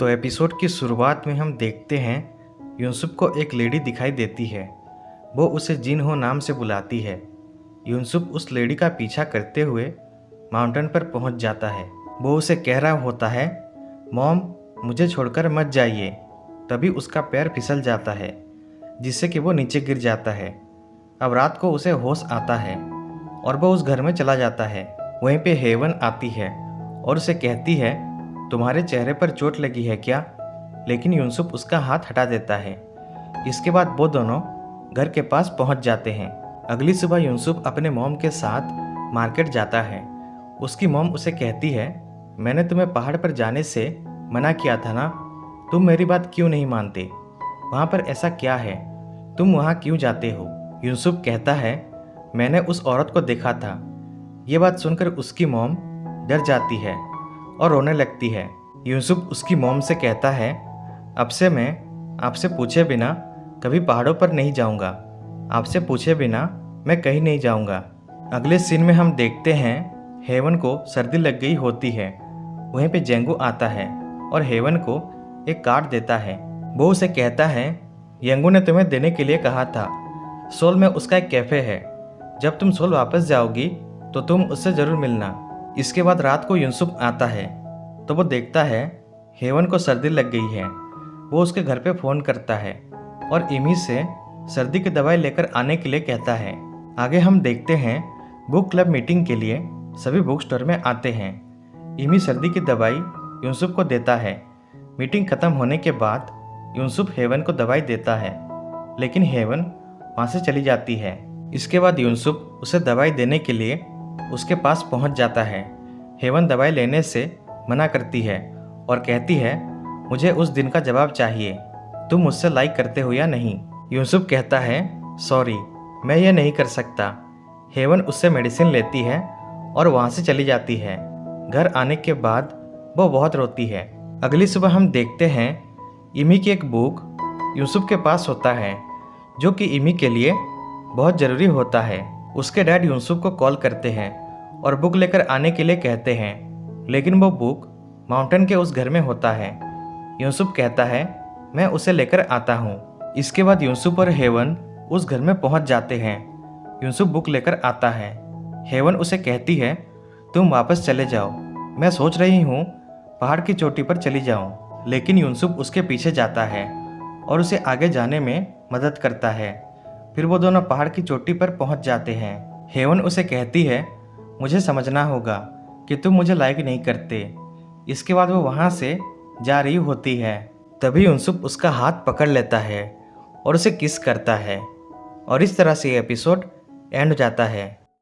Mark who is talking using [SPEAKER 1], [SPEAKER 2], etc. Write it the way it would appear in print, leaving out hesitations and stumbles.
[SPEAKER 1] तो एपिसोड की शुरुआत में हम देखते हैं यूसुफ को एक लेडी दिखाई देती है। वो उसे जिन हो नाम से बुलाती है। यूसुफ उस लेडी का पीछा करते हुए माउंटेन पर पहुंच जाता है। वो उसे कह रहा होता है, मॉम मुझे छोड़कर मत जाइए। तभी उसका पैर फिसल जाता है जिससे कि वो नीचे गिर जाता है। अब रात को उसे होश आता है और वो उस घर में चला जाता है। वहीं पे हेवन आती है और उसे कहती है, तुम्हारे चेहरे पर चोट लगी है क्या? लेकिन यूसुफ उसका हाथ हटा देता है। इसके बाद वो दोनों घर के पास पहुंच जाते हैं। अगली सुबह यूसुफ अपने मॉम के साथ मार्केट जाता है। उसकी मॉम उसे कहती है, मैंने तुम्हें पहाड़ पर जाने से मना किया था ना, तुम मेरी बात क्यों नहीं मानते? वहाँ पर ऐसा क्या है, तुम वहाँ क्यों जाते हो? यूसुफ कहता है, मैंने उस औरत को देखा था। ये बात सुनकर उसकी मॉम डर जाती है और रोने लगती है। यूसुफ उसकी मॉम से कहता है, अब से मैं आपसे पूछे बिना कभी पहाड़ों पर नहीं जाऊंगा। आपसे पूछे बिना मैं कहीं नहीं जाऊंगा। अगले सीन में हम देखते हैं हेवन को सर्दी लग गई होती है। वहीं पे जेंगू आता है और हेवन को एक कार्ड देता है। वो उसे कहता है, येंगू ने तुम्हें देने के लिए कहा था। सोल में उसका एक कैफ़े है। जब तुम सोल वापस जाओगी तो तुम उससे ज़रूर मिलना। इसके बाद रात को यूसुफ आता है तो वो देखता है हेवन को सर्दी लग गई है। वो उसके घर पे फ़ोन करता है और इमी से सर्दी की दवाई लेकर आने के लिए कहता है। आगे हम देखते हैं बुक क्लब मीटिंग के लिए सभी बुक स्टोर में आते हैं। इमी सर्दी की दवाई यूसुफ को देता है। मीटिंग ख़त्म होने के बाद यूसुफ हेवन को दवाई देता है, लेकिन हेवन वहाँ से चली जाती है। इसके बाद यूसुफ उसे दवाई देने के लिए उसके पास पहुँच जाता है। हेवन दवाई लेने से मना करती है और कहती है, मुझे उस दिन का जवाब चाहिए, तुम मुझसे लाइक करते हो या नहीं? यूसुफ कहता है, सॉरी मैं ये नहीं कर सकता। हेवन उससे मेडिसिन लेती है और वहाँ से चली जाती है। घर आने के बाद वो बहुत रोती है। अगली सुबह हम देखते हैं इमी की एक बुक यूसुफ के पास होता है, जो कि इमी के लिए बहुत ज़रूरी होता है। उसके डैड यूसुफ को कॉल करते हैं और बुक लेकर आने के लिए कहते हैं, लेकिन वो बुक माउंटेन के उस घर में होता है। यूसुफ कहता है, मैं उसे लेकर आता हूँ। इसके बाद यूसुफ और हेवन उस घर में पहुँच जाते हैं। यूसुफ बुक लेकर आता है। हेवन उसे कहती है, तुम वापस चले जाओ, मैं सोच रही हूँ पहाड़ की चोटी पर चली जाऊँ। लेकिन यूसुफ उसके पीछे जाता है और उसे आगे जाने में मदद करता है। फिर वो दोनों पहाड़ की चोटी पर पहुँच जाते हैं। हेवन उसे कहती है, मुझे समझना होगा कि तुम मुझे लाइक नहीं करते। इसके बाद वो वहाँ से जा रही होती है। तभी यूसुफ उसका हाथ पकड़ लेता है और उसे किस करता है और इस तरह से ये एपिसोड एंड हो जाता है।